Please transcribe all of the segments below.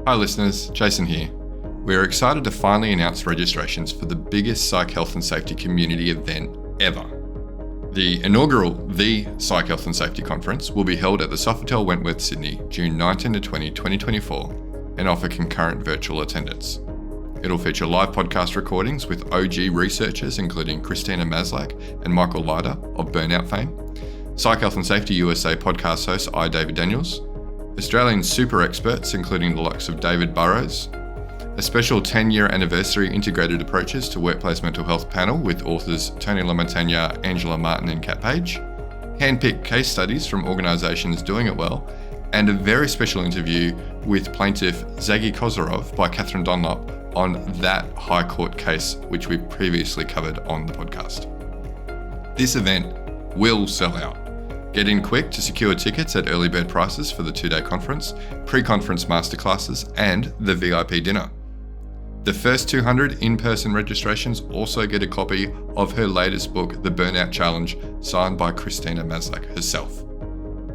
Hi listeners, Jason here. We are excited to finally announce registrations for the biggest psych health and safety community event ever. The inaugural The Psych Health and Safety Conference will be held at the Sofitel Wentworth, Sydney, June 19 to 20, 2024 and offer concurrent virtual attendance. It'll feature live podcast recordings with OG researchers including Christina Maslach and Michael Leiter of Burnout fame, Psych Health and Safety USA podcast host I. David Daniels, Australian super experts including the likes of David Burrows, a special 10-year anniversary integrated approaches to workplace mental health panel with authors Tony LaMontagne, Angela Martin and Kat Page, hand-picked case studies from organisations doing it well, and a very special interview with plaintiff Zaggy Kozarov by Catherine Dunlop on that High Court case which we previously covered on the podcast. This event will sell out. Get in quick to secure tickets at early bird prices for the 2-day conference, pre-conference masterclasses, and the VIP dinner. The first 200 in-person registrations also get a copy of her latest book, The Burnout Challenge, signed by Christina Maslach herself.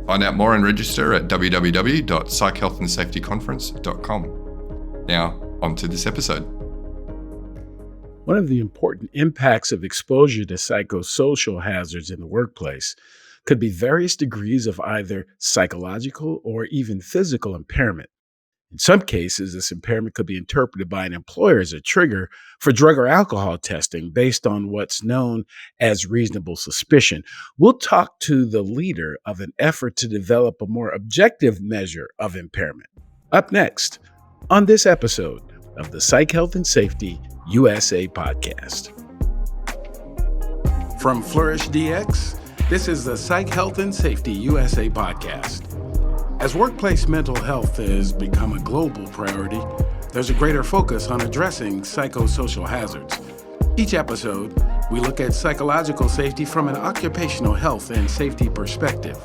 Find out more and register at www.psychhealthandsafetyconference.com. Now, on to this episode. One of the important impacts of exposure to psychosocial hazards in the workplace could be various degrees of either psychological or even physical impairment. In some cases, this impairment could be interpreted by an employer as a trigger for drug or alcohol testing based on what's known as reasonable suspicion. We'll talk to the leader of an effort to develop a more objective measure of impairment. Up next, on this episode of the Psych Health and Safety USA podcast. From Flourish DX, this is the Psych Health and Safety USA podcast. As workplace mental health has become a global priority, there's a greater focus on addressing psychosocial hazards. Each episode, we look at psychological safety from an occupational health and safety perspective.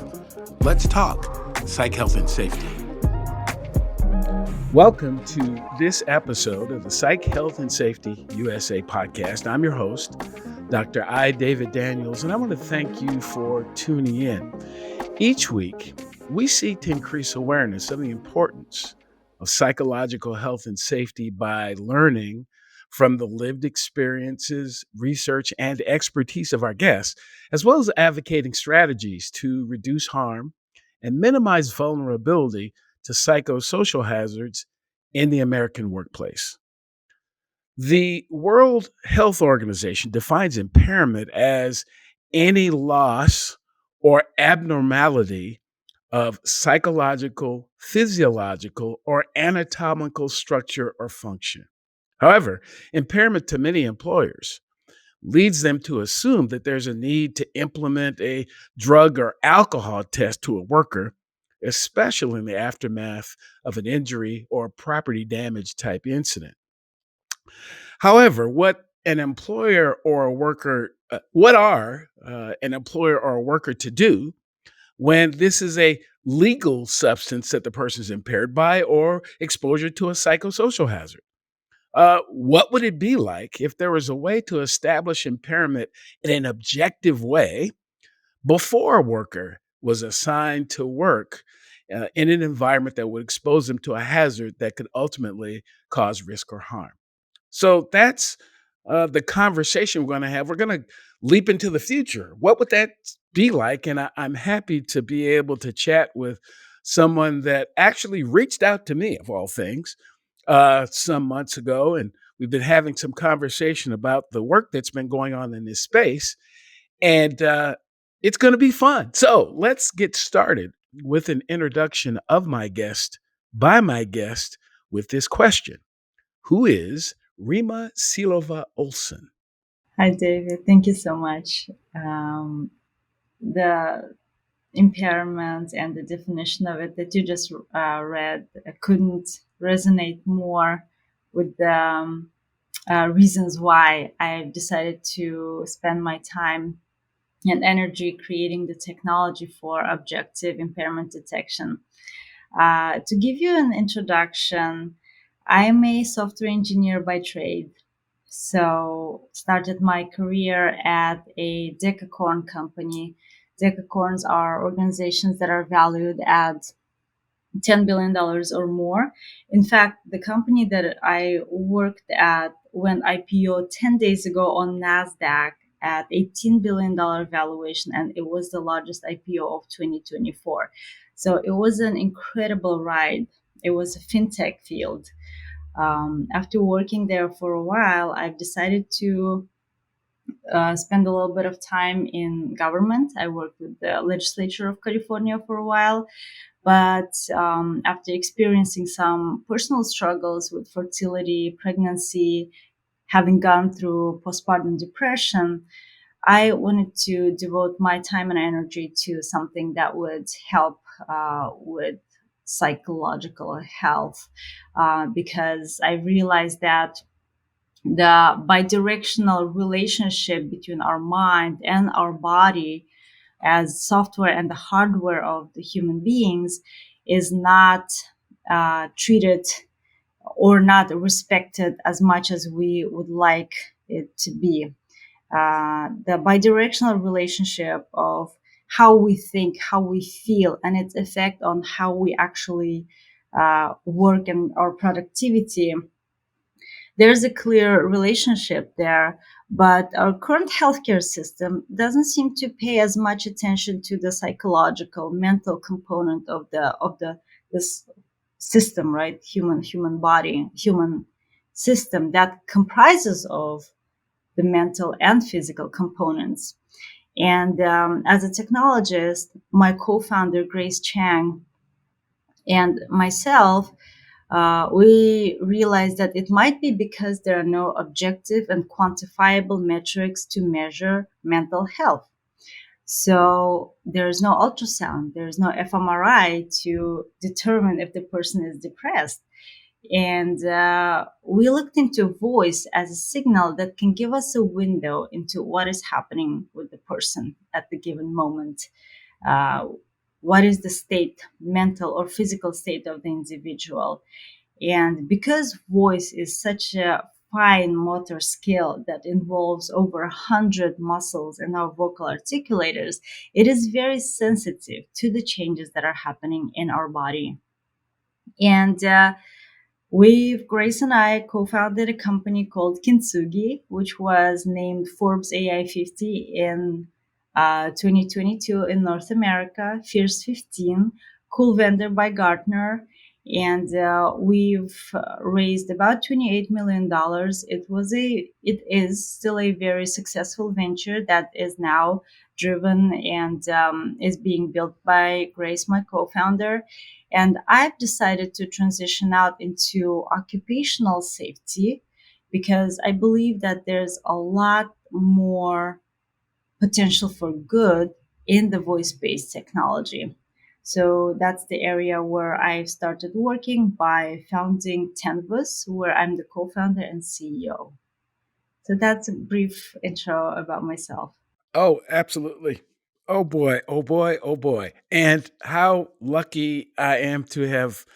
Let's talk Psych Health and Safety. Welcome to this episode of the Psych Health and Safety USA podcast. I'm your host, Dr. I. David Daniels, and I want to thank you for tuning in. Each week, we seek to increase awareness of the importance of psychological health and safety by learning from the lived experiences, research, and expertise of our guests, as well as advocating strategies to reduce harm and minimize vulnerability to psychosocial hazards in the American workplace. The World Health Organization defines impairment as any loss or abnormality of psychological, physiological, or anatomical structure or function. However, impairment to many employers leads them to assume that there's a need to implement a drug or alcohol test to a worker, especially in the aftermath of an injury or property damage type incident. However, what an employer or a worker, an employer or a worker to do when this is a legal substance that the person is impaired by or exposure to a psychosocial hazard? What would it be like if there was a way to establish impairment in an objective way before a worker was assigned to work in an environment that would expose them to a hazard that could ultimately cause risk or harm? So that's the conversation we're going to have. We're going to leap into the future. What would that be like? And I'm happy to be able to chat with someone that actually reached out to me, of all things, some months ago. And we've been having some conversation about the work that's been going on in this space. And it's going to be fun. So let's get started with an introduction of my guest by my guest with this question. Who is Rima Seiilova-Olson? Hi, David. Thank you so much. The impairment and the definition of it that you just read couldn't resonate more with the reasons why I decided to spend my time and energy creating the technology for objective impairment detection. To give you an introduction, I'm a software engineer by trade. So started my career at a decacorn company. Decacorns are organizations that are valued at $10 billion or more. In fact, the company that I worked at went IPO 10 days ago on NASDAQ at $18 billion valuation, and it was the largest IPO of 2024. So it was an incredible ride. It was a fintech field. After working there for a while, I've decided to spend a little bit of time in government. I worked with the legislature of California for a while, but after experiencing some personal struggles with fertility, pregnancy, having gone through postpartum depression, I wanted to devote my time and energy to something that would help with psychological health, because I realized that the bidirectional relationship between our mind and our body as software and the hardware of the human beings is not treated or not respected as much as we would like it to be. The bidirectional relationship of how we think, how we feel, and its effect on how we actually work and our productivity, there's a clear relationship there, but our current healthcare system doesn't seem to pay as much attention to the psychological, mental component of this system, right? Human body, human system that comprises of the mental and physical components. And as a technologist, my co-founder Grace Chang and myself, we realized that it might be because there are no objective and quantifiable metrics to measure mental health. So there's no ultrasound, there's no fMRI to determine if the person is depressed. And we looked into voice as a signal that can give us a window into what is happening with the person at the given moment. Uh, what is the state, mental or physical state of the individual? And because voice is such a fine motor skill that involves over 100 muscles in our vocal articulators, it is very sensitive to the changes that are happening in our body. And Grace and I co-founded a company called Kintsugi, which was named Forbes AI 50 in 2022 in North America, Fierce 15, Cool Vendor by Gartner, and we've raised about $28 million. It is still a very successful venture that is now driven and is being built by Grace, my co-founder. And I've decided to transition out into occupational safety because I believe that there's a lot more potential for good in the voice-based technology. So that's the area where I've started working by founding Tenvos, where I'm the co-founder and CEO. So that's a brief intro about myself. Oh, absolutely. Oh boy, oh boy, oh boy. And how lucky I am to have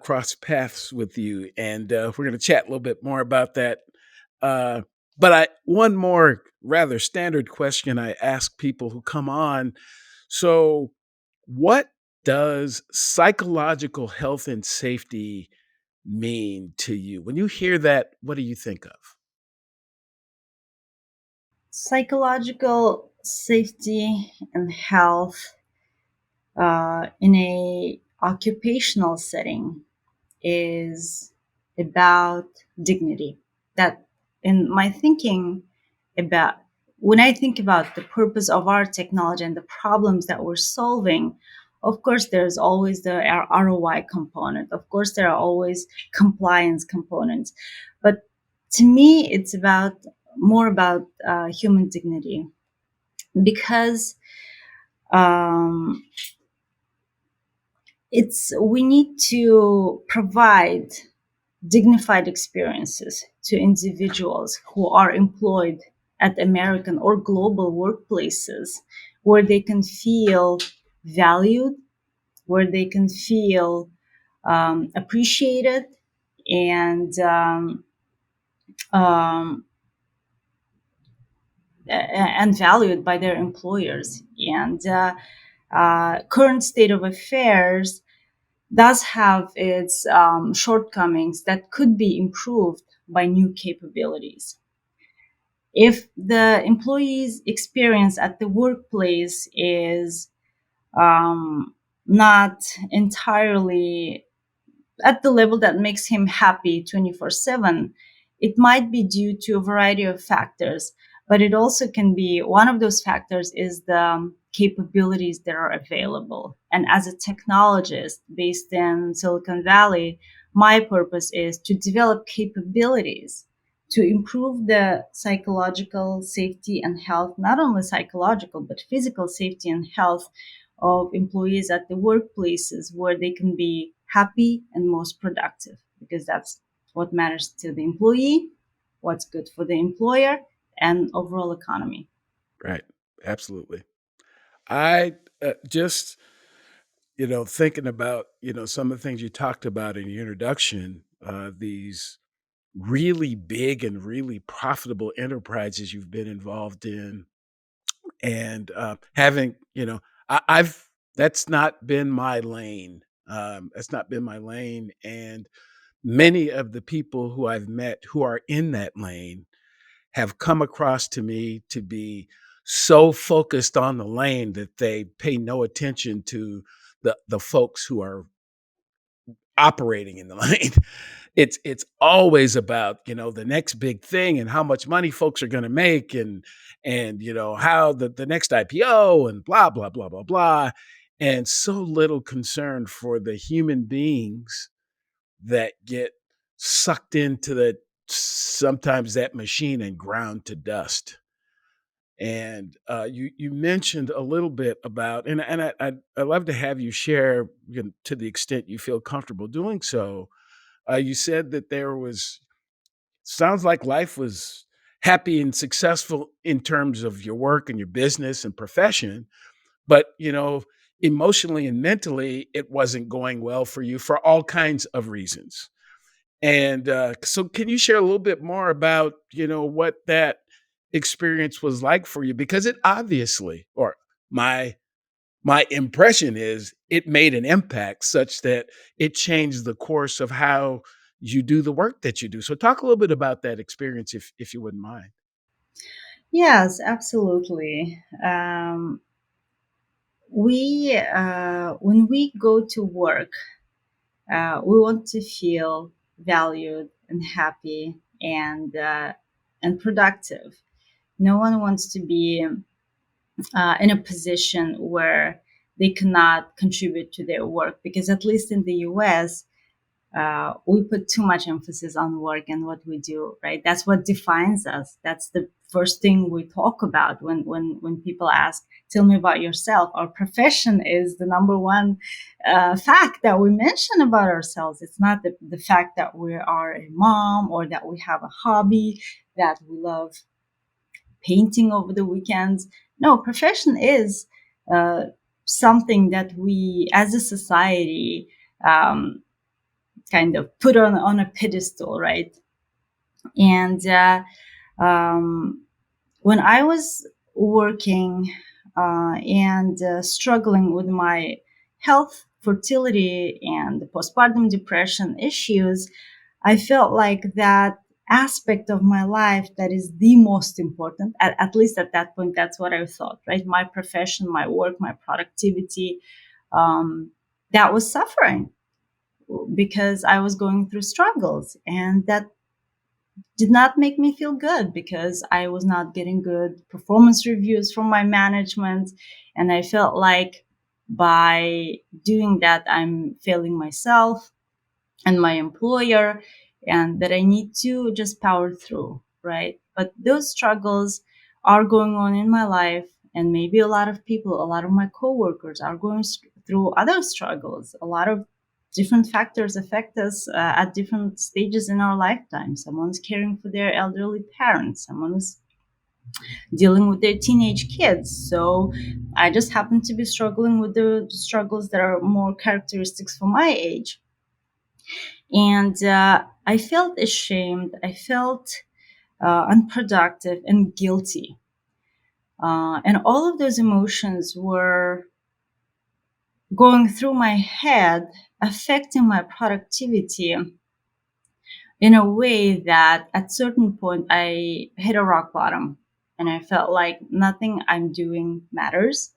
crossed paths with you. And we're going to chat a little bit more about that. Uh, one more rather standard question I ask people who come on. So, what does psychological health and safety mean to you? When you hear that, what do you think of? Psychological safety and health in a occupational setting is about dignity. That in my thinking about when I think about the purpose of our technology and the problems that we're solving, of course there's always the ROI component. Of course there are always compliance components, but to me it's more about human dignity because um, we need to provide dignified experiences to individuals who are employed at American or global workplaces where they can feel valued, where they can feel appreciated and um, and valued by their employers. And current state of affairs does have its shortcomings that could be improved by new capabilities. If the employee's experience at the workplace is not entirely at the level that makes him happy 24/7, it might be due to a variety of factors, but it also can be one of those factors is the capabilities that are available. And as a technologist based in Silicon Valley, my purpose is to develop capabilities to improve the psychological safety and health, not only psychological, but physical safety and health of employees at the workplaces where they can be happy and most productive, because that's what matters to the employee, what's good for the employer, and overall economy. Right. Absolutely. I just, thinking about, some of the things you talked about in your introduction, these really big and really profitable enterprises you've been involved in, and having, I've that's not been my lane. That's not been my lane, and many of the people who I've met who are in that lane have come across to me to be so focused on the lane that they pay no attention to the folks who are operating in the lane. It's always about, the next big thing and how much money folks are going to make, and how the next IPO and blah blah blah blah blah, and so little concern for the human beings that get sucked into the sometimes that machine and ground to dust. And you mentioned a little bit about, and I'd love to have you share, to the extent you feel comfortable doing so. You said that there was sounds like life was happy and successful in terms of your work and your business and profession, but emotionally and mentally it wasn't going well for you for all kinds of reasons. And so can you share a little bit more about, what that experience was like for you? Because it obviously, or my my impression is it made an impact such that it changed the course of how you do the work that you do. So talk a little bit about that experience if you wouldn't mind. Yes, absolutely. We When we go to work, we want to feel valued and happy and productive. No one wants to be in a position where they cannot contribute to their work, because at least in the US, we put too much emphasis on work and what we do, right? That's what defines us. That's the first thing we talk about when people ask, tell me about yourself. Our profession is the number one fact that we mention about ourselves. It's not the fact that we are a mom or that we have a hobby, that we love painting over the weekends. No, profession is uh, something that we as a society um, kind of put on a pedestal, right? And when I was working and struggling with my health, fertility, and postpartum depression issues, I felt like that aspect of my life that is the most important, at least at that point, that's what I thought, right? My profession, my work, my productivity, um, that was suffering because I was going through struggles. And that did not make me feel good because I was not getting good performance reviews from my management. And I felt like by doing that, I'm failing myself and my employer, and that I need to just power through, right? But those struggles are going on in my life, and maybe a lot of people, a lot of my coworkers are going through other struggles. A lot of different factors affect us at different stages in our lifetime. Someone's caring for their elderly parents, someone is dealing with their teenage kids. So I just happen to be struggling with the struggles that are more characteristics for my age. And I felt ashamed. I felt unproductive and guilty. And all of those emotions were going through my head affecting my productivity in a way that at certain point I hit a rock bottom, and I felt like nothing I'm doing matters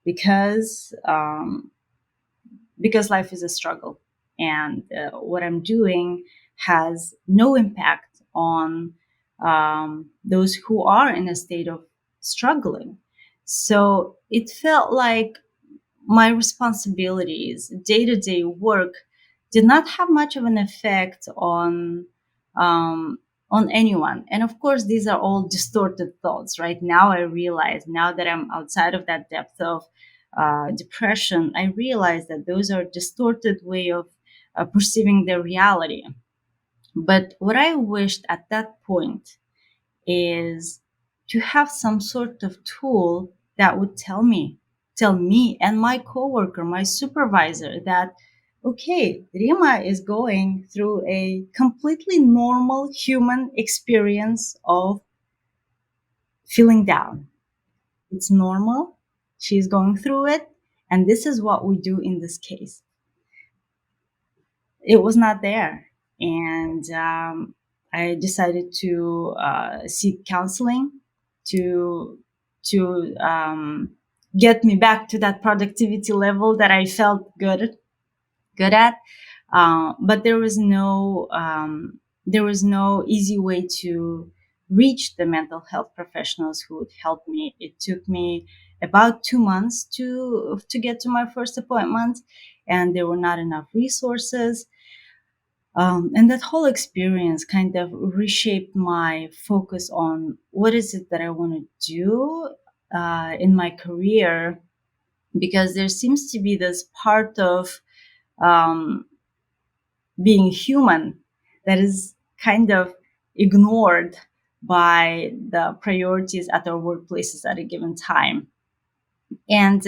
because because life is a struggle, and what I'm doing has no impact on those who are in a state of struggling. So it felt like my responsibilities, day to day work, did not have much of an effect um, on anyone. And of course, these are all distorted thoughts. Right now, I realize, now that I'm outside of that depth of depression, I realize that those are distorted way of perceiving their reality. But what I wished at that point is to have some sort of tool that would tell me and my coworker, my supervisor, that okay, Rima is going through a completely normal human experience of feeling down. It's normal. She's going through it. And this is what we do in this case. It was not there. And I decided to seek counseling to to get me back to that productivity level that I felt good at. But there was no easy way to reach the mental health professionals who would help me. It took me about 2 months to get to my first appointment, and there were not enough resources. And that whole experience kind of reshaped my focus on what is it that I want to do in my career, because there seems to be this part of um, being human that is kind of ignored by the priorities at our workplaces at a given time. And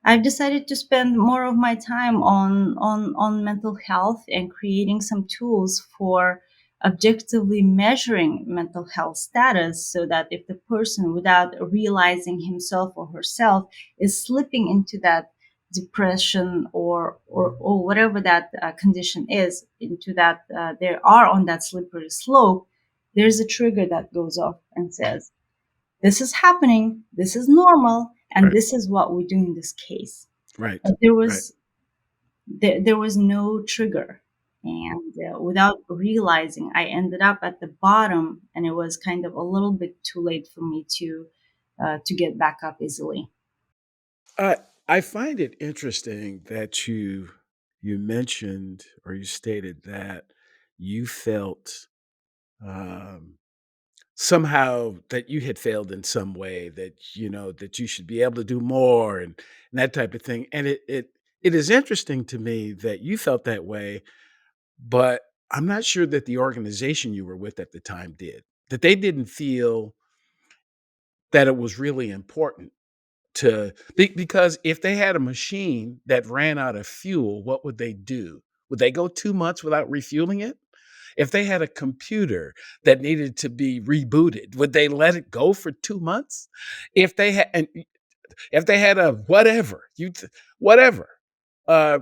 I've decided to spend more of my time on mental health and creating some tools for objectively measuring mental health status, so that if the person, without realizing himself or herself, is slipping into that depression or whatever that condition is, into that they are on that slippery slope, there's a trigger that goes off and says, this is happening, this is normal, and Right. this is what we do in this case. Right. But there Right. was there was no trigger, and without realizing, I ended up at the bottom, and it was kind of a little bit too late for me to get back up easily. I I find it interesting that you mentioned or you stated that you felt um, somehow that you had failed in some way, that that you should be able to do more, and that type of thing. And it is interesting to me that you felt that way, but I'm not sure that the organization you were with at the time did. That they didn't feel that it was really important because if they had a machine that ran out of fuel, what would they do? Would they go 2 months without refueling it? If they had a computer that needed to be rebooted, would they let it go for 2 months? If they had and if they had a whatever, uh,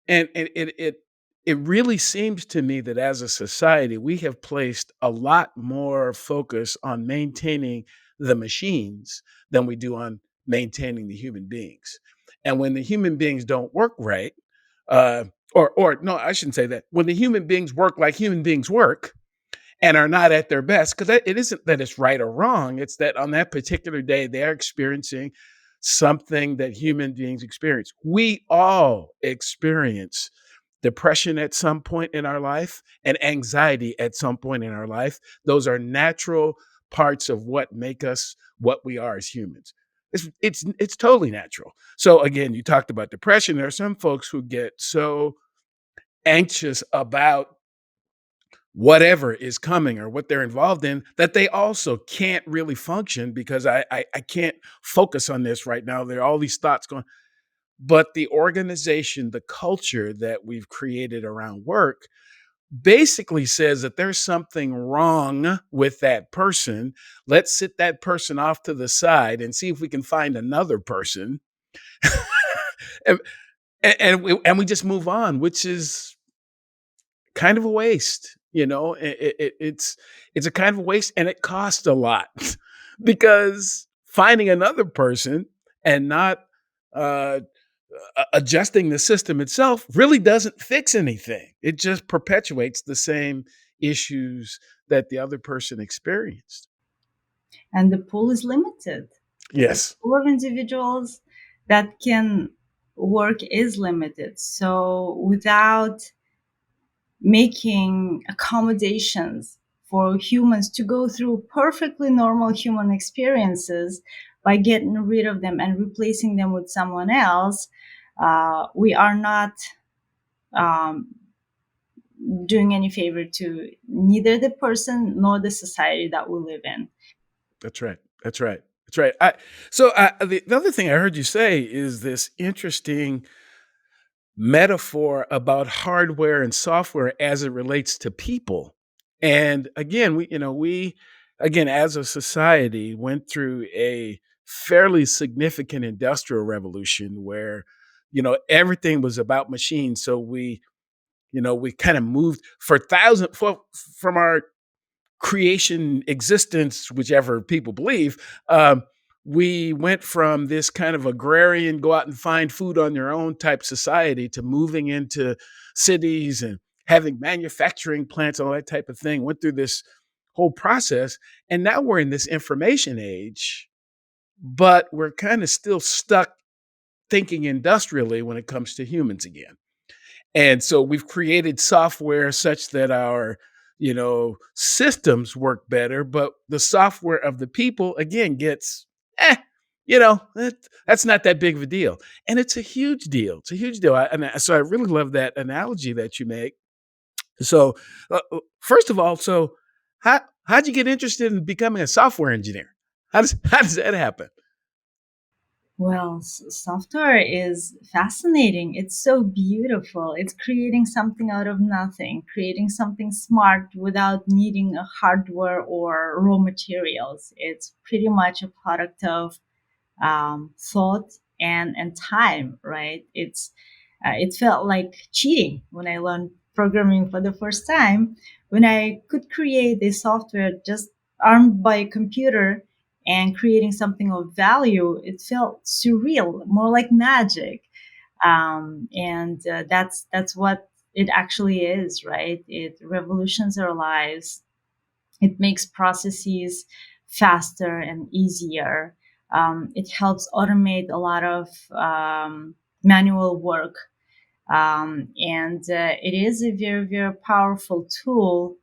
and it really seems to me that as a society, we have placed a lot more focus on maintaining the machines than we do on maintaining the human beings. And when the human beings don't work right, uh, or no, I shouldn't say that. When the human beings work like human beings work and are not at their best, because it isn't that it's right or wrong, it's that on that particular day they're experiencing something that human beings experience. We all experience depression at some point in our life and anxiety at some point in our life. Those are natural parts of what make us what we are as humans. It's totally natural. So again, you talked about depression. There are some folks who get so anxious about whatever is coming or what they're involved in that they also can't really function because I can't focus on this right now. There are all these thoughts going. But the organization, the culture that we've created around work basically says that there's something wrong with that person. Let's sit that person off to the side and see if we can find another person. and, and we just move on, which is kind of a waste. It's a kind of a waste, and it costs a lot because finding another person and not uh, adjusting the system itself really doesn't fix anything. It just perpetuates the same issues that the other person experienced. And the pool is limited. The Yes, pool of individuals that can work is limited. So without making accommodations for humans to go through perfectly normal human experiences by getting rid of them and replacing them with someone else, we are not um, doing any favor to neither the person nor the society that we live in. that's right. That's right. That's right. The other thing I heard you say is this interesting metaphor about hardware and software as it relates to people. And again, we again as a society went through a fairly significant industrial revolution where everything was about machines. So we kind of moved from our creation existence, whichever people believe, we went from this kind of agrarian, go out and find food on your own type society to moving into cities and having manufacturing plants, all that type of thing. Went through this whole process. And now we're in this information age, but we're kind of still stuck thinking industrially when it comes to humans again. And so we've created software such that our, systems work better, but the software of the people again gets, that's not that big of a deal. And it's a huge deal. It's a huge deal. So I really love that analogy that you make. So, first of all, how'd you get interested in becoming a software engineer? How does that happen? Well, software is fascinating. It's so beautiful. It's creating something out of nothing, creating something smart without needing a hardware or raw materials. It's pretty much a product of thought and time, right? It felt like cheating when I learned programming for the first time, when I could create a software just armed by a computer and creating something of value. It felt surreal, more like magic, and that's what it actually is, right? It revolutions our lives. It makes processes faster and easier. It helps automate a lot of manual work. And it is a very, very powerful tool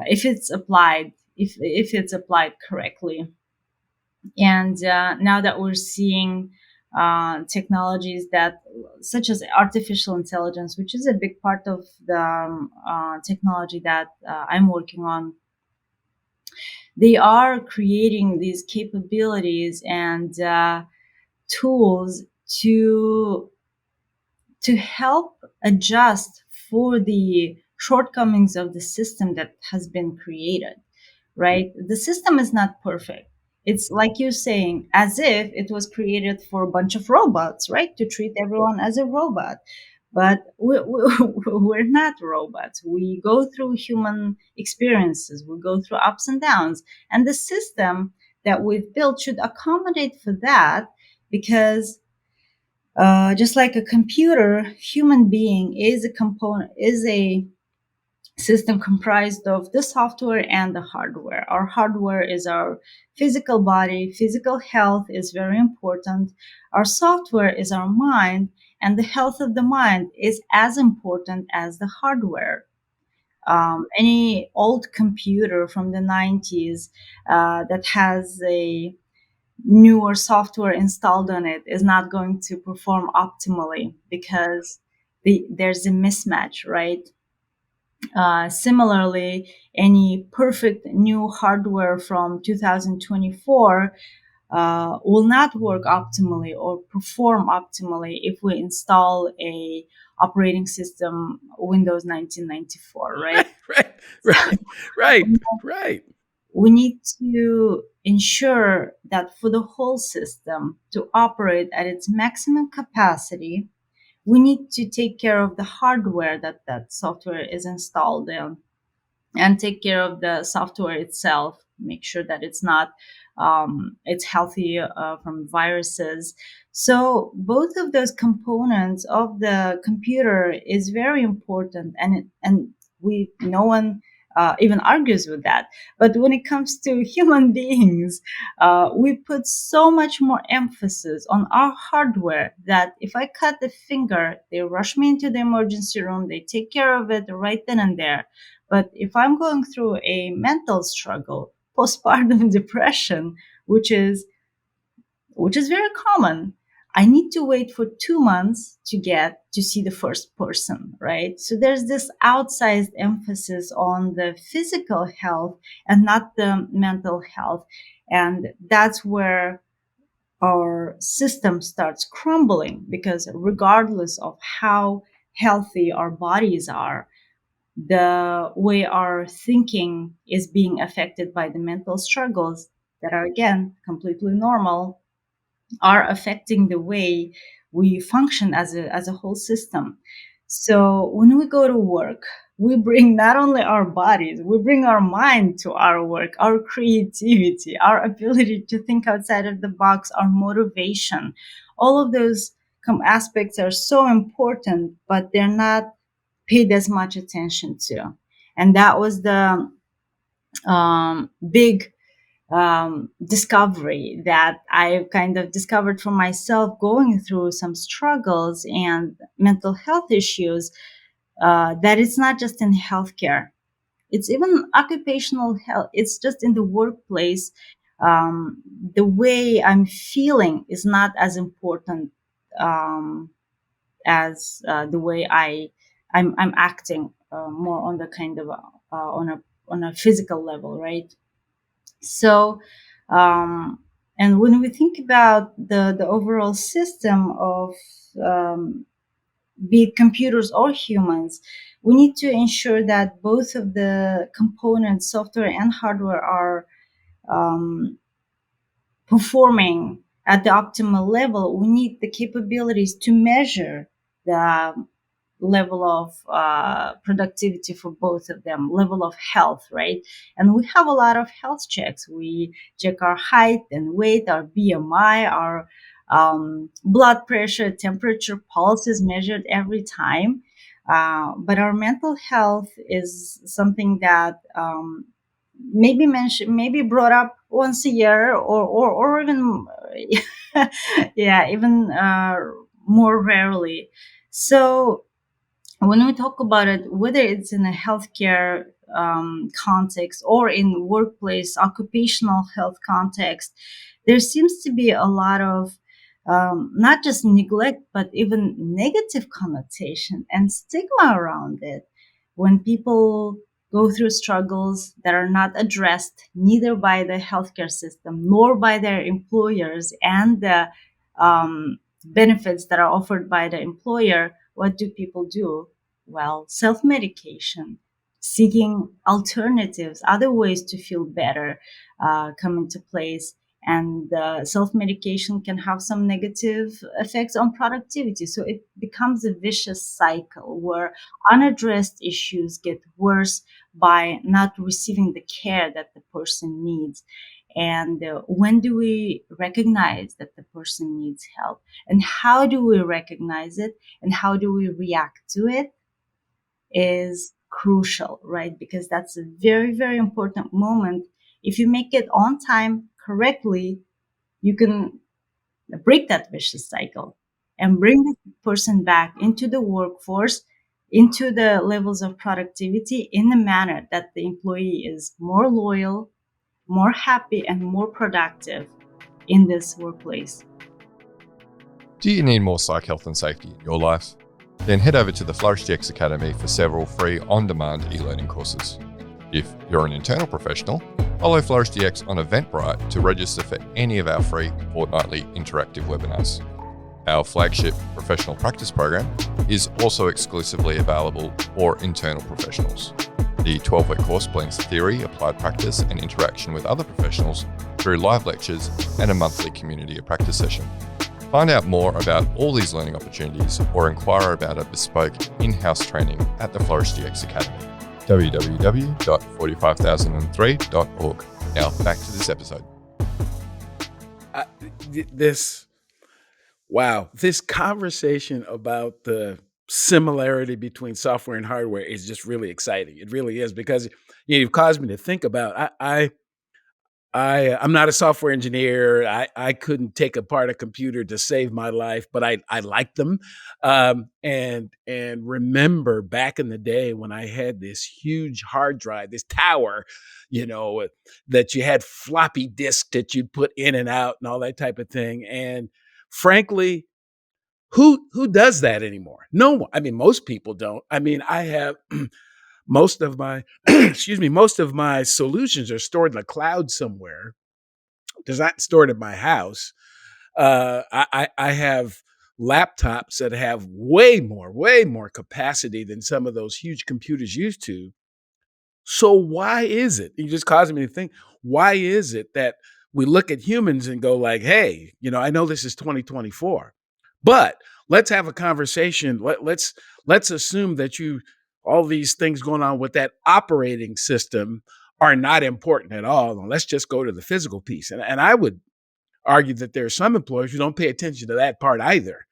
if it's applied, if it's applied correctly. And now that we're seeing technologies that, such as artificial intelligence, which is a big part of the technology that I'm working on, they are creating these capabilities and tools to help adjust for the shortcomings of the system that has been created, right? The system is not perfect. It's like you're saying, as if it was created for a bunch of robots, right? To treat everyone as a robot. But we're not robots. We go through human experiences, we go through ups and downs. And the system that we've built should accommodate for that, because just like a computer, human being is a component, is a system comprised of the software and the hardware. Our hardware is our physical body. Physical health is very important. Our software is our mind, and the health of the mind is as important as the hardware. Any old computer from the 90s that has a newer software installed on it is not going to perform optimally because there's a mismatch, right? Similarly, any perfect new hardware from 2024 will not work optimally or perform optimally if we install a operating system Windows 1994, right? Right, right, right, right. We need to ensure that for the whole system to operate at its maximum capacity, we need to take care of the hardware that software is installed in, and take care of the software itself, make sure that it's healthy from viruses. So both of those components of the computer is very important, and no one even argues with that. But when it comes to human beings, we put so much more emphasis on our hardware that if I cut a finger, they rush me into the emergency room, they take care of it right then and there. But if I'm going through a mental struggle, postpartum depression, which is very common, I need to wait for 2 months to get to see the first person, right? So there's this outsized emphasis on the physical health and not the mental health. And that's where our system starts crumbling, because regardless of how healthy our bodies are, the way our thinking is being affected by the mental struggles that are, again, completely normal, are affecting the way we function as a whole system. So when we go to work, we bring not only our bodies, we bring our mind to our work, our creativity, our ability to think outside of the box, our motivation. All of those aspects are so important, but they're not paid as much attention to. And that was the big discovery that I kind of discovered for myself, going through some struggles and mental health issues, that it's not just in healthcare. It's even occupational health. It's just in the workplace. The way I'm feeling is not as important as the way I'm acting, more on the kind of on a physical level, right? So, and when we think about the overall system of be it computers or humans, we need to ensure that both of the components, software and hardware, are performing at the optimal level. We need the capabilities to measure the level of productivity for both of them, level of health, right? And we have a lot of health checks. We check our height and weight, our BMI, our blood pressure, temperature, pulse is measured every time. But our mental health is something that maybe brought up once a year, or even yeah, even more rarely. So when we talk about it, whether it's in a healthcare context or in workplace occupational health context, there seems to be a lot of not just neglect, but even negative connotation and stigma around it. When people go through struggles that are not addressed neither by the healthcare system nor by their employers, and the benefits that are offered by the employer, what do people do? Well, self-medication, seeking alternatives, other ways to feel better come into place. And self-medication can have some negative effects on productivity. So it becomes a vicious cycle where unaddressed issues get worse by not receiving the care that the person needs. And when do we recognize that the person needs help? And how do we recognize it? And how do we react to it is crucial, right? Because that's a very, very important moment. If you make it on time, correctly, you can break that vicious cycle and bring the person back into the workforce, into the levels of productivity in a manner that the employee is more loyal, more happy, and more productive in this workplace. Do you need more psych health and safety in your life? Then head over to the FlourishDX Academy for several free on-demand e-learning courses. If you're an internal professional, follow FlourishDX on Eventbrite to register for any of our free fortnightly interactive webinars. Our flagship professional practice program is also exclusively available for internal professionals. The 12-week course blends theory, applied practice, and interaction with other professionals through live lectures and a monthly community of practice session. Find out more about all these learning opportunities or inquire about a bespoke in-house training at the Flourish DX Academy. www.45003.org. Now back to this episode. This conversation about the similarity between software and hardware is just really exciting. It really is, because you've caused me to think about, I'm not a software engineer. I couldn't take apart a computer to save my life, but I like them. And remember back in the day when I had this huge hard drive, this tower, that you had floppy disk that you'd put in and out and all that type of thing. And frankly, who does that anymore? No one. I mean, most people don't. I mean, I have most of my most of my solutions are stored in the cloud somewhere. They're not stored in my house. I have laptops that have way more capacity than some of those huge computers used to. So why is it? You just caused me to think, why is it that we look at humans and go like, hey, I know this is 2024, but let's have a conversation. Let's assume that all these things going on with that operating system are not important at all. And let's just go to the physical piece. And I would argue that there are some employers who don't pay attention to that part either,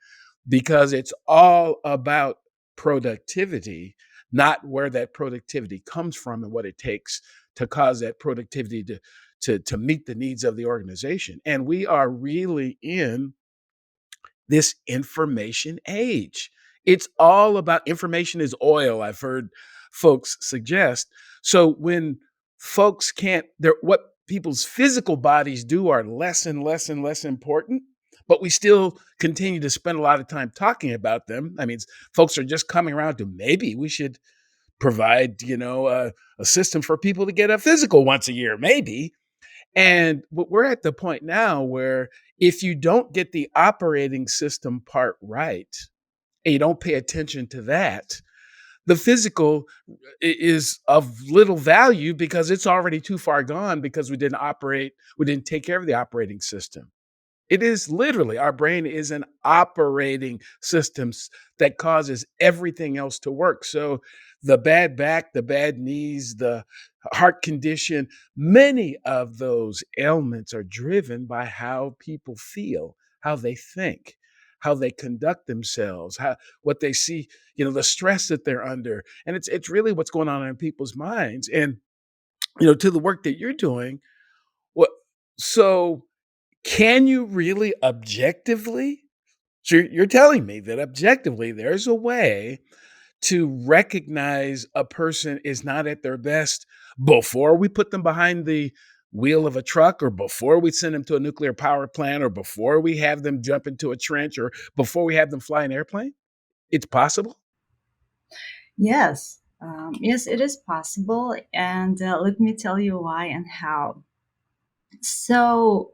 because it's all about productivity, not where that productivity comes from and what it takes to cause that productivity to meet the needs of the organization. And we are really in this information age. It's all about information is oil, I've heard folks suggest. So when folks what people's physical bodies do are less and less and less important, but we still continue to spend a lot of time talking about them. I mean, folks are just coming around to maybe we should provide, a system for people to get a physical once a year, maybe. And we're at the point now where if you don't get the operating system part right, and you don't pay attention to that, the physical is of little value because it's already too far gone, because we didn't take care of the operating system. It is literally, our brain is an operating system that causes everything else to work. So the bad back, the bad knees, the heart condition, many of those ailments are driven by how people feel, how they think, how they conduct themselves, what they see, the stress that they're under. And it's really what's going on in people's minds. And, to the work that you're doing, so can you really objectively? So you're telling me that objectively there's a way to recognize a person is not at their best before we put them behind the wheel of a truck, or before we send them to a nuclear power plant, or before we have them jump into a trench, or before we have them fly an airplane? It's possible? Yes. Yes, it is possible. And let me tell you why and how. So,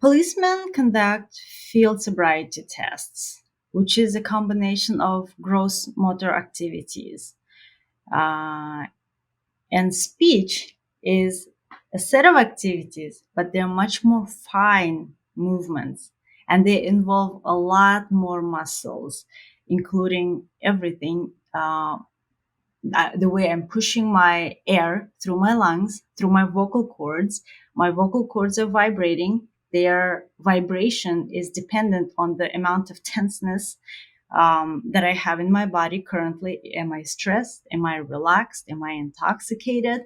policemen conduct field sobriety tests, which is a combination of gross motor activities. And speech is a set of activities, but they're much more fine movements, and they involve a lot more muscles, including everything. The way I'm pushing my air through my lungs, through my vocal cords. My vocal cords are vibrating. Their vibration is dependent on the amount of tenseness that I have in my body currently. Am I stressed? Am I relaxed? Am I intoxicated?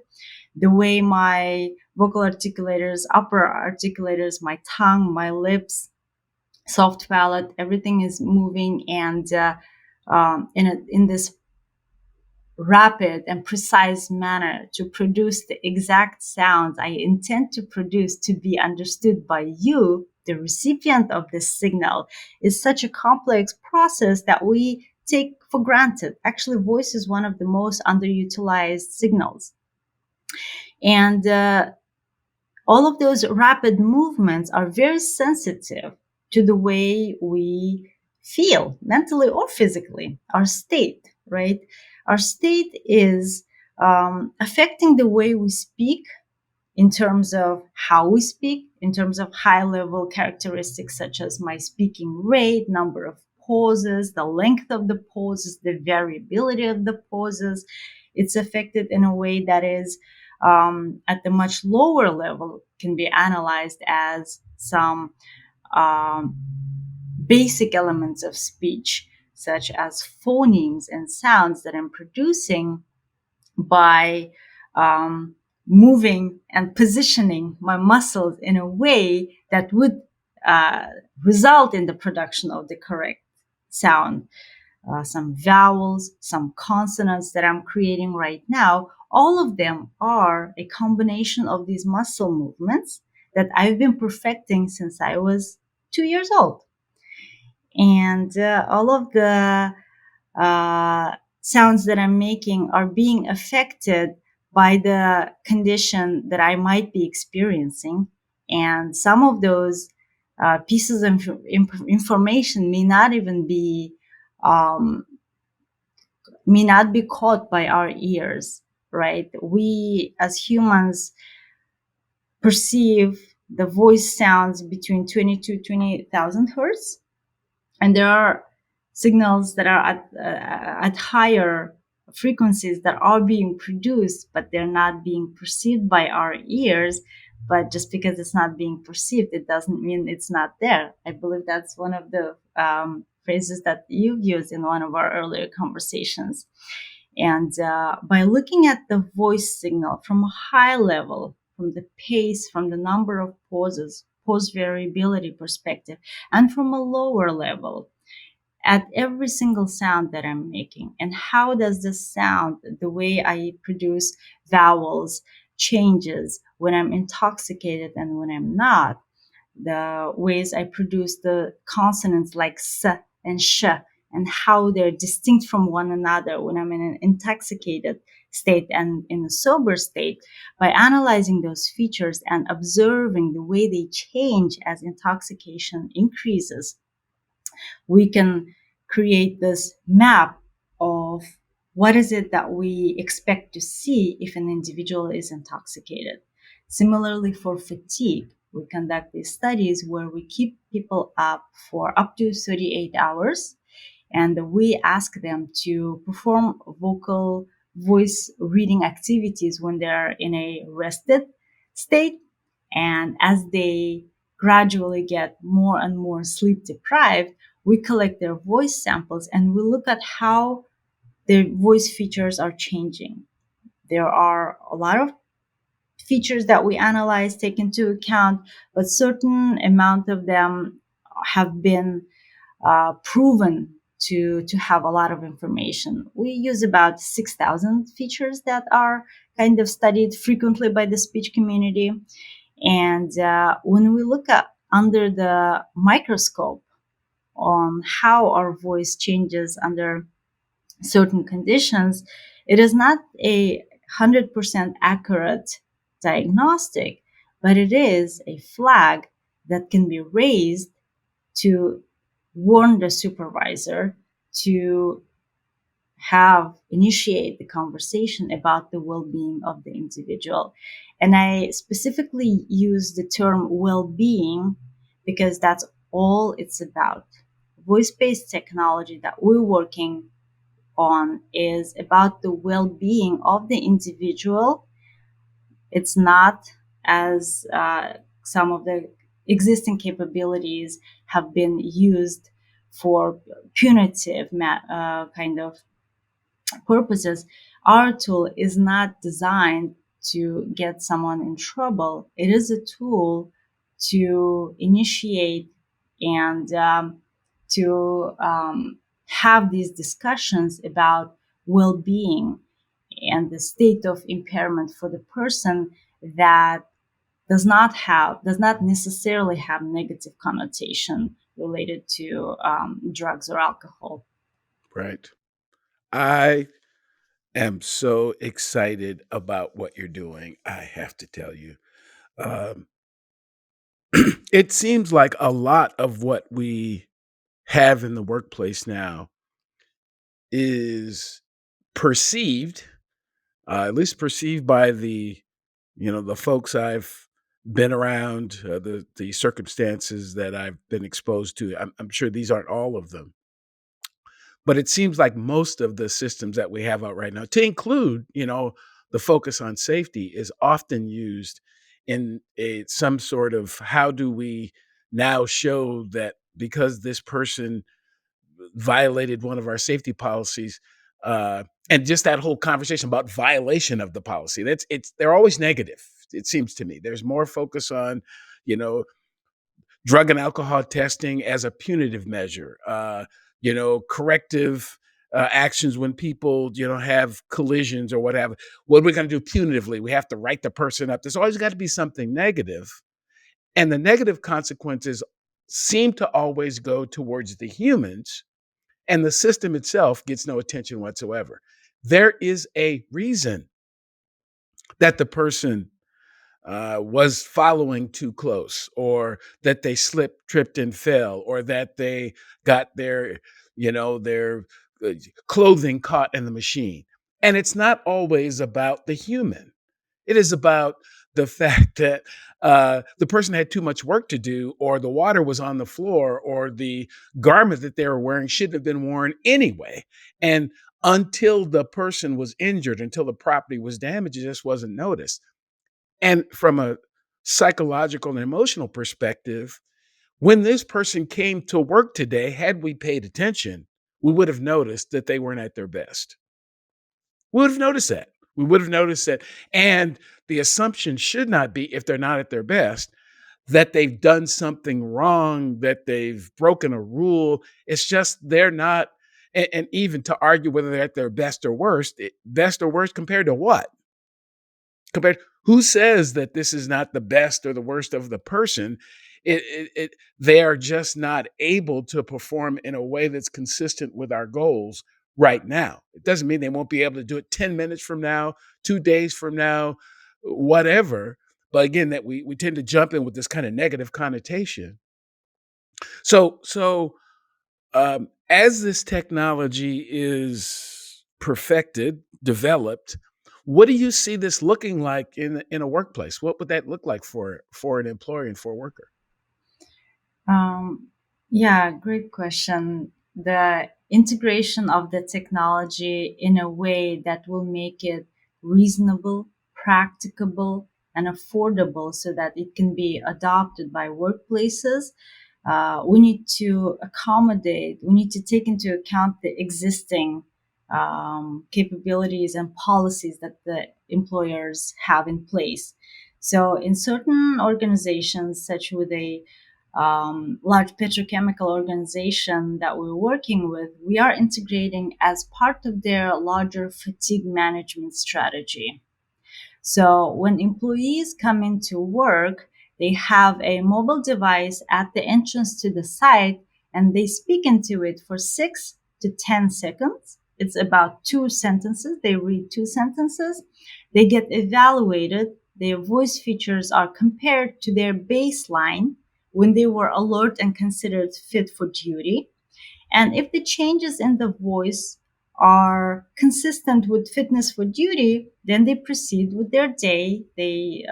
The way my vocal articulators, upper articulators, my tongue, my lips, soft palate, everything is moving, and in this rapid and precise manner to produce the exact sounds I intend to produce to be understood by you, the recipient of this signal, is such a complex process that we take for granted. Actually, voice is one of the most underutilized signals. And all of those rapid movements are very sensitive to the way we feel mentally or physically, our state, right? Our state is affecting the way we speak, in terms of how we speak, in terms of high-level characteristics such as my speaking rate, number of pauses, the length of the pauses, the variability of the pauses. It's affected in a way that is at the much lower level, can be analyzed as some um, basic elements of speech, such as phonemes and sounds that I'm producing by moving and positioning my muscles in a way that would uh, result in the production of the correct sound. Some vowels, some consonants that I'm creating right now, all of them are a combination of these muscle movements that I've been perfecting since I was 2 years old. And all of the sounds that I'm making are being affected by the condition that I might be experiencing. And some of those pieces of information um, may not be caught by our ears, right? We as humans perceive the voice sounds between 20 to 20,000 hertz, and there are signals that are at higher frequencies that are being produced, but they're not being perceived by our ears. But just because it's not being perceived, it doesn't mean it's not there. I believe that's one of the phrases that you've used in one of our earlier conversations. And by looking at the voice signal from a high level, from the pace, from the number of pauses, pause variability perspective, and from a lower level, at every single sound that I'm making, and how does this sound, the way I produce vowels, changes when I'm intoxicated and when I'm not, the ways I produce the consonants like s and sh, and how they're distinct from one another when I'm in an intoxicated state and in a sober state. By analyzing those features and observing the way they change as intoxication increases, we can create this map of what is it that we expect to see if an individual is intoxicated. Similarly, for fatigue, we conduct these studies where we keep people up for up to 38 hours, and we ask them to perform vocal voice reading activities when they're in a rested state. And as they gradually get more and more sleep deprived, we collect their voice samples and we look at how their voice features are changing. There are a lot of features that we analyze, take into account, but certain amount of them have been proven to have a lot of information. We use about 6,000 features that are kind of studied frequently by the speech community. And when we look at under the microscope on how our voice changes under certain conditions, it is not a 100% accurate diagnostic, but it is a flag that can be raised to warn the supervisor to initiate the conversation about the well-being of the individual. And I specifically use the term well-being because that's all it's about. Voice-based technology that we're working on is about the well-being of the individual. It's not as some of the existing capabilities have been used for punitive kind of purposes. Our tool is not designed to get someone in trouble. It is a tool to initiate and to have these discussions about well-being and the state of impairment for the person that does not necessarily have negative connotation related to drugs or alcohol. Right. I am so excited about what you're doing. I have to tell you. Um, it seems like a lot of what we have in the workplace now is perceived, at least perceived by the The folks I've been around, the circumstances that I've been exposed to, I'm sure these aren't all of them, but it seems like most of the systems that we have out right now, to include, the focus on safety, is often used in some sort of, how do we now show that because this person violated one of our safety policies, and just that whole conversation about violation of the policy. They're always negative. It seems to me there's more focus on, you know, drug and alcohol testing as a punitive measure, corrective actions when people, have collisions or whatever. What are we going to do punitively? We have to write the person up. There's always got to be something negative, and the negative consequences seem to always go towards the humans, and the system itself gets no attention whatsoever. There is a reason that the person was following too close, or that they slipped, tripped, and fell, or that they got their clothing caught in the machine. And it's not always about the human. It is about the fact that the person had too much work to do, or the water was on the floor, or the garment that they were wearing shouldn't have been worn anyway. And until the person was injured, until the property was damaged, it just wasn't noticed. And from a psychological and emotional perspective, when this person came to work today, had we paid attention, we would have noticed that they weren't at their best. We would have noticed that. We would have noticed that. And the assumption should not be, if they're not at their best, that they've done something wrong, that they've broken a rule. It's just they're not. And even to argue whether they're at their best or worst, best or worst compared to what? Who says that this is not the best or the worst of the person? They are just not able to perform in a way that's consistent with our goals right now. It doesn't mean they won't be able to do it 10 minutes from now, 2 days from now, whatever. But again, that we tend to jump in with this kind of negative connotation. So as this technology is perfected, developed, what do you see this looking like in a workplace? What would that look like for an employer and for a worker? Yeah, great question. The integration of the technology in a way that will make it reasonable, practicable, and affordable so that it can be adopted by workplaces. We need to we need to take into account the existing capabilities and policies that the employers have in place. So, in certain organizations, such with a large petrochemical organization that we're working with, we are integrating as part of their larger fatigue management strategy. So when employees come into work, they have a mobile device at the entrance to the site and they speak into it for 6 to 10 seconds. It's about 2 sentences. They read 2 sentences. They get evaluated. Their voice features are compared to their baseline when they were alert and considered fit for duty. And if the changes in the voice are consistent with fitness for duty, then they proceed with their day. They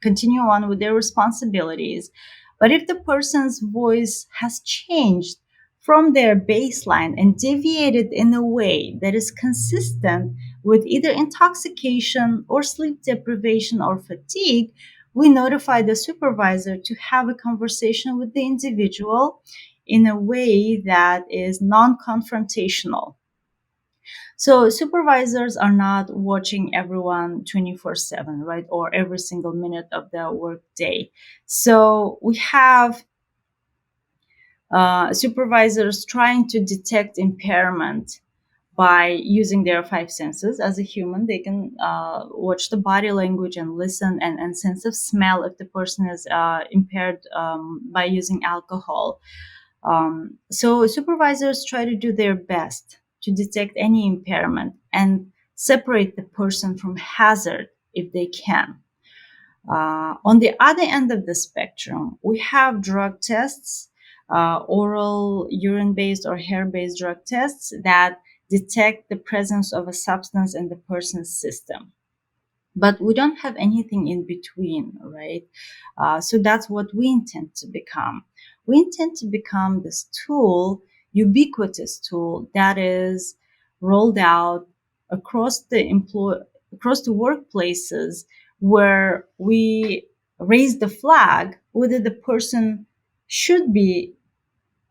continue on with their responsibilities. But if the person's voice has changed from their baseline and deviated in a way that is consistent with either intoxication or sleep deprivation or fatigue, we notify the supervisor to have a conversation with the individual in a way that is non-confrontational. So supervisors are not watching everyone 24/7, right? Or every single minute of the workday. So we have supervisors trying to detect impairment by using their 5 senses. As a human, they can watch the body language and listen and sense of smell if the person is impaired by using alcohol. So supervisors try to do their best to detect any impairment and separate the person from hazard if they can. On the other end of the spectrum, we have drug tests, oral, urine-based, or hair-based drug tests that detect the presence of a substance in the person's system. but we don't have anything in between, right? So that's what we intend to become. We intend to become this tool, ubiquitous tool that is rolled out across across the workplaces, where we raise the flag whether the person should be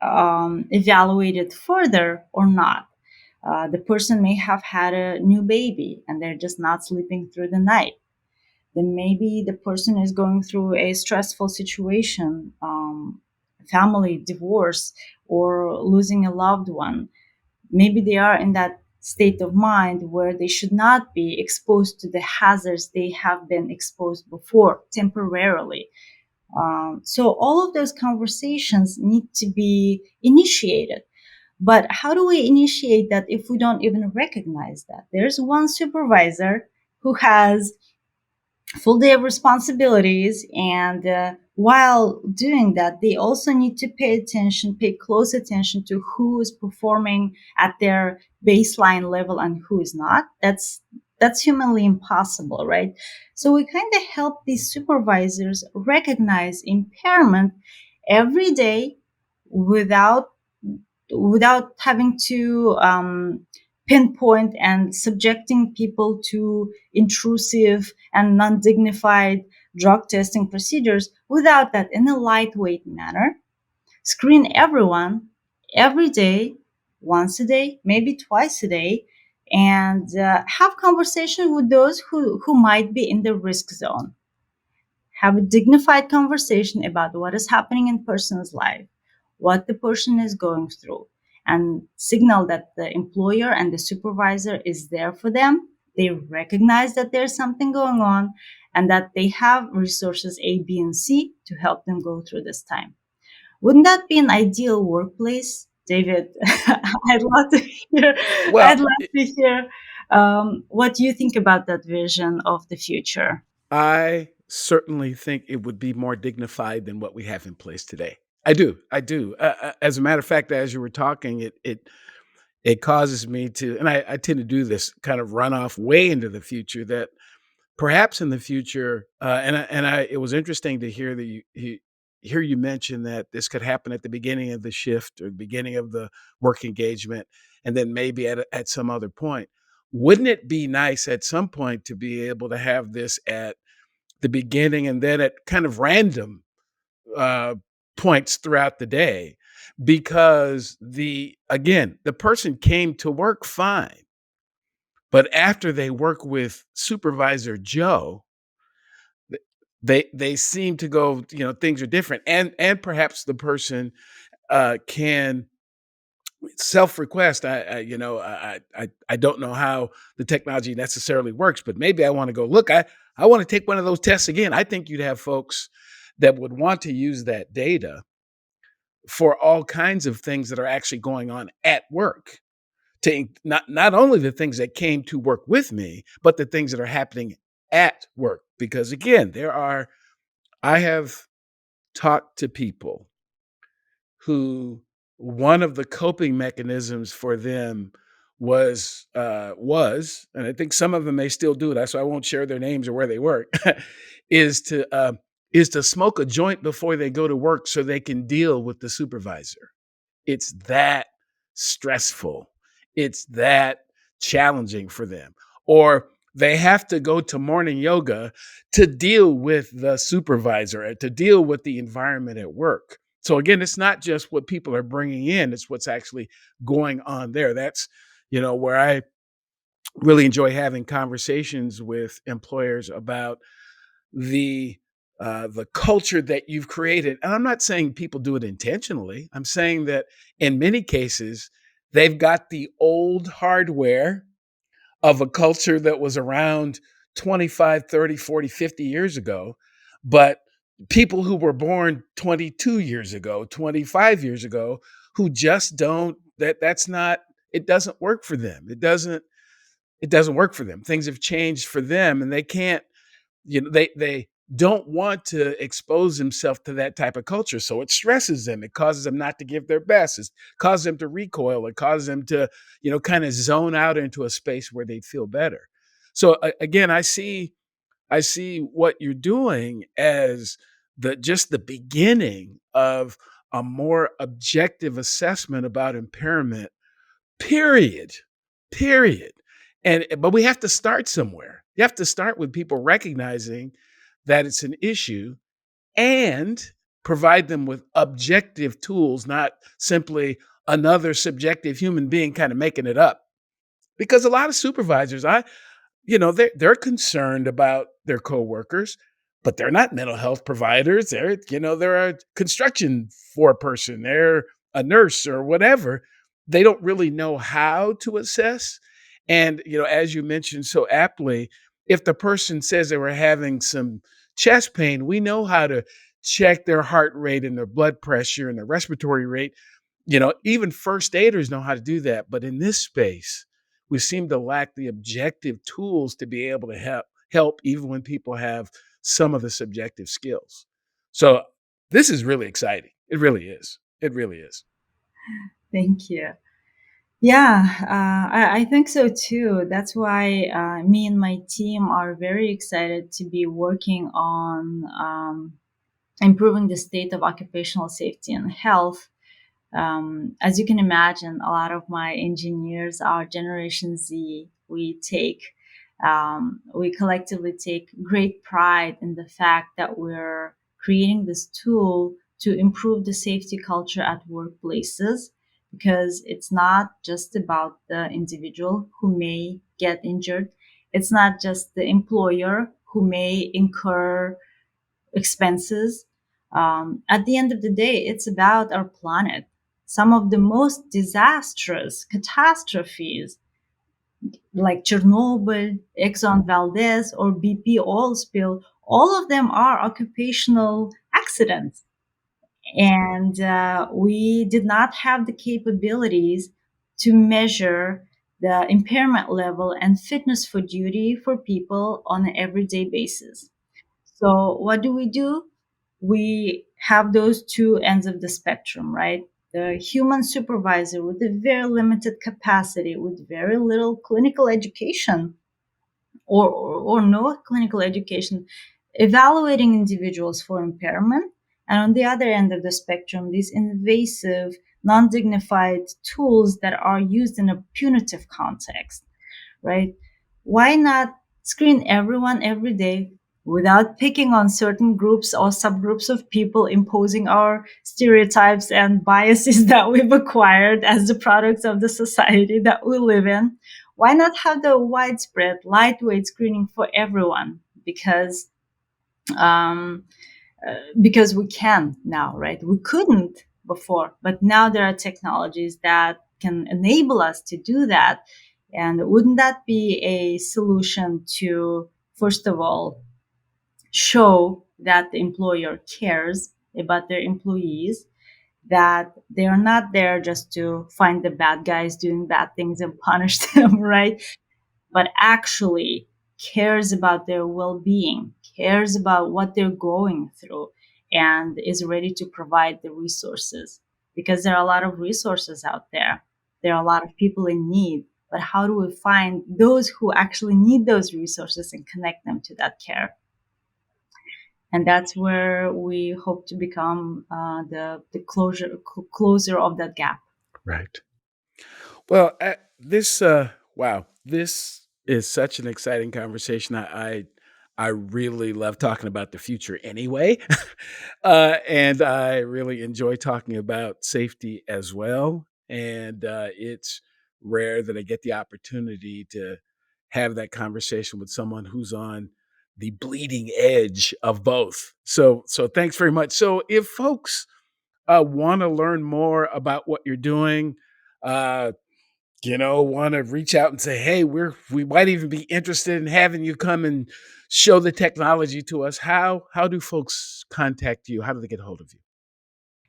evaluated further or not. The person may have had a new baby and they're just not sleeping through the night. Then maybe the person is going through a stressful situation, family divorce, or losing a loved one. Maybe they are in that state of mind where they should not be exposed to the hazards they have been exposed before temporarily. So all of those conversations need to be initiated. But how do we initiate that if we don't even recognize that? There's one supervisor who has full day of responsibilities, and while doing that, they also need to pay close attention to who is performing at their baseline level and who is not. That's humanly impossible, right? So we kind of help these supervisors recognize impairment every day without having to pinpoint and subjecting people to intrusive and non-dignified drug testing procedures. Without that, in a lightweight manner, screen everyone every day, once a day, maybe twice a day, and have conversation with those who might be in the risk zone. Have a dignified conversation about what is happening in person's life, what the person is going through, and signal that the employer and the supervisor is there for them. They recognize that there's something going on and that they have resources A, B, and C to help them go through this time. Wouldn't that be an ideal workplace, David? I'd love to hear. Well, I'd love to hear what you think about that vision of the future. I certainly think it would be more dignified than what we have in place today. I do. I do. As a matter of fact, as you were talking, it causes me to, and I tend to do this, kind of run off way into the future, that perhaps in the future, it was interesting to hear that hear you mention that this could happen at the beginning of the shift or the beginning of the work engagement, and then maybe at some other point. Wouldn't it be nice at some point to be able to have this at the beginning and then at kind of random uh, points throughout the day? Because the person came to work fine, but after they work with Supervisor Joe, they seem to go, things are different, and perhaps the person can self-request. I don't know how the technology necessarily works, but maybe I want to go look. I want to take one of those tests again. I think you'd have folks that would want to use that data for all kinds of things that are actually going on at work, to not only the things that came to work with me, but the things that are happening at work. Because again, I have talked to people who, one of the coping mechanisms for them was, and I think some of them may still do that, so I won't share their names or where they work, is to smoke a joint before they go to work so they can deal with the supervisor. It's that stressful. It's that challenging for them. Or they have to go to morning yoga to deal with the supervisor, to deal with the environment at work. So again, it's not just what people are bringing in, it's what's actually going on there. That's, where I really enjoy having conversations with employers about the culture that you've created. And I'm not saying people do it intentionally. I'm saying that in many cases, they've got the old hardware of a culture that was around 25, 30, 40, 50 years ago. But people who were born 22 years ago, 25 years ago, who just don't, that's not, it doesn't work for them. It doesn't work for them. Things have changed for them, and they can't, they don't want to expose themselves to that type of culture. So it stresses them. It causes them not to give their best. It causes them to recoil. It causes them to, kind of zone out into a space where they'd feel better. So again, I see I see what you're doing as just the beginning of a more objective assessment about impairment, period. Period. But we have to start somewhere. You have to start with people recognizing that it's an issue and provide them with objective tools, not simply another subjective human being kind of making it up. Because a lot of supervisors, they're concerned about their coworkers, but they're not mental health providers. They're a construction foreperson, they're a nurse or whatever. They don't really know how to assess. And, as you mentioned so aptly, if the person says they were having some chest pain, we know how to check their heart rate and their blood pressure and their respiratory rate. Even first aiders know how to do that. But in this space, we seem to lack the objective tools to be able to help even when people have some of the subjective skills. So this is really exciting. It really is. It really is. Thank you. Yeah, I think so too. That's why me and my team are very excited to be working on improving the state of occupational safety and health. As you can imagine, a lot of my engineers are Generation Z. We collectively take great pride in the fact that we're creating this tool to improve the safety culture at workplaces, because it's not just about the individual who may get injured. It's not just the employer who may incur expenses. At the end of the day, it's about our planet. Some of the most disastrous catastrophes, like Chernobyl, Exxon Valdez, or BP oil spill, all of them are occupational accidents. And we did not have the capabilities to measure the impairment level and fitness for duty for people on an everyday basis. So what do? We have those two ends of the spectrum, right? The human supervisor with a very limited capacity, with very little clinical education or no clinical education, evaluating individuals for impairment. And on the other end of the spectrum, these invasive, non-dignified tools that are used in a punitive context, right? Why not screen everyone every day without picking on certain groups or subgroups of people, imposing our stereotypes and biases that we've acquired as the products of the society that we live in? Why not have the widespread, lightweight screening for everyone? Um, because we can now, right? We couldn't before, but now there are technologies that can enable us to do that. And wouldn't that be a solution to, first of all, show that the employer cares about their employees, that they are not there just to find the bad guys doing bad things and punish them, right? But actually cares about their well-being, cares about what they're going through, and is ready to provide the resources. Because there are a lot of resources out there. There are a lot of people in need. But how do we find those who actually need those resources and connect them to that care? And that's where we hope to become the closer of that gap. Right. Well, wow, this is such an exciting conversation. I really love talking about the future anyway, and I really enjoy talking about safety as well. And it's rare that I get the opportunity to have that conversation with someone who's on the bleeding edge of both. So thanks very much. So if folks want to learn more about what you're doing, uh, want to reach out and say, hey, we might even be interested in having you come and show the technology to us. How do folks contact you? How do they get a hold of you?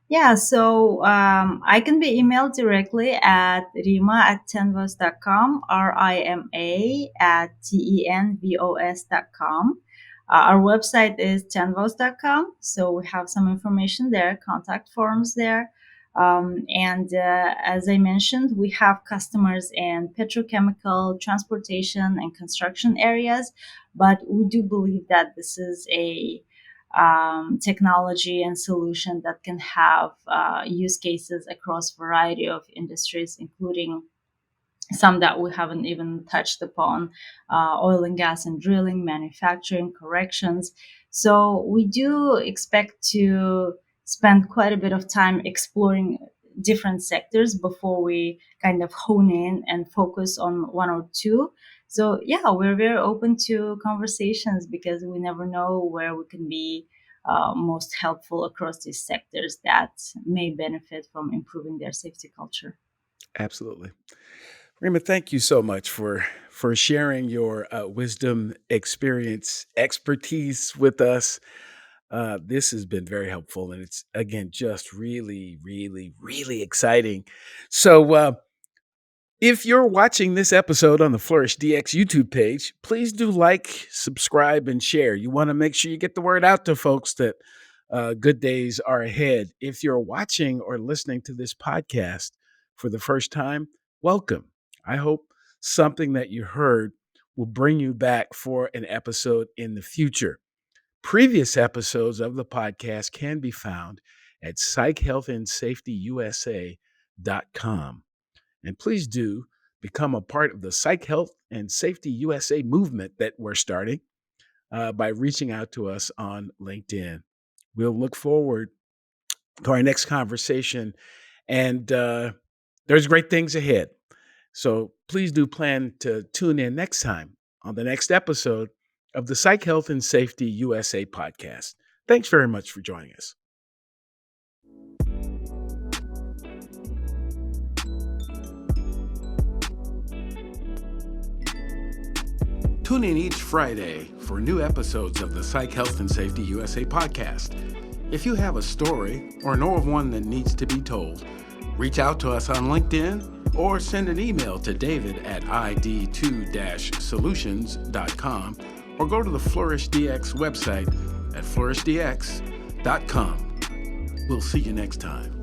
Yeah, so I can be emailed directly at rima@tenvos.com, RIMA@tenvos.com. Our website is tenvos.com, so we have some information there, contact forms there. As I mentioned, we have customers in petrochemical, transportation, and construction areas, but we do believe that this is a technology and solution that can have use cases across a variety of industries, including some that we haven't even touched upon: oil and gas and drilling, manufacturing, corrections. So we do expect to spend quite a bit of time exploring different sectors before we kind of hone in and focus on one or two. So yeah, we're very open to conversations because we never know where we can be most helpful across these sectors that may benefit from improving their safety culture. Absolutely. Rima, thank you so much for sharing your wisdom, experience, expertise with us. This has been very helpful, and it's again just really, really, really exciting. So, if you're watching this episode on the Flourish DX YouTube page, please do like, subscribe, and share. You want to make sure you get the word out to folks that good days are ahead. If you're watching or listening to this podcast for the first time, welcome. I hope something that you heard will bring you back for an episode in the future. Previous episodes of the podcast can be found at psychealthandsafetyusa.com. And please do become a part of the Psych Health and Safety USA movement that we're starting by reaching out to us on LinkedIn. We'll look forward to our next conversation, and there's great things ahead. So please do plan to tune in next time on the next episode of the Psych Health and Safety USA podcast. Thanks very much for joining us. Tune in each Friday for new episodes of the Psych Health and Safety USA podcast. If you have a story or know of one that needs to be told, reach out to us on LinkedIn or send an email to david@id2-solutions.com or go to the Flourish DX website at flourishdx.com. We'll see you next time.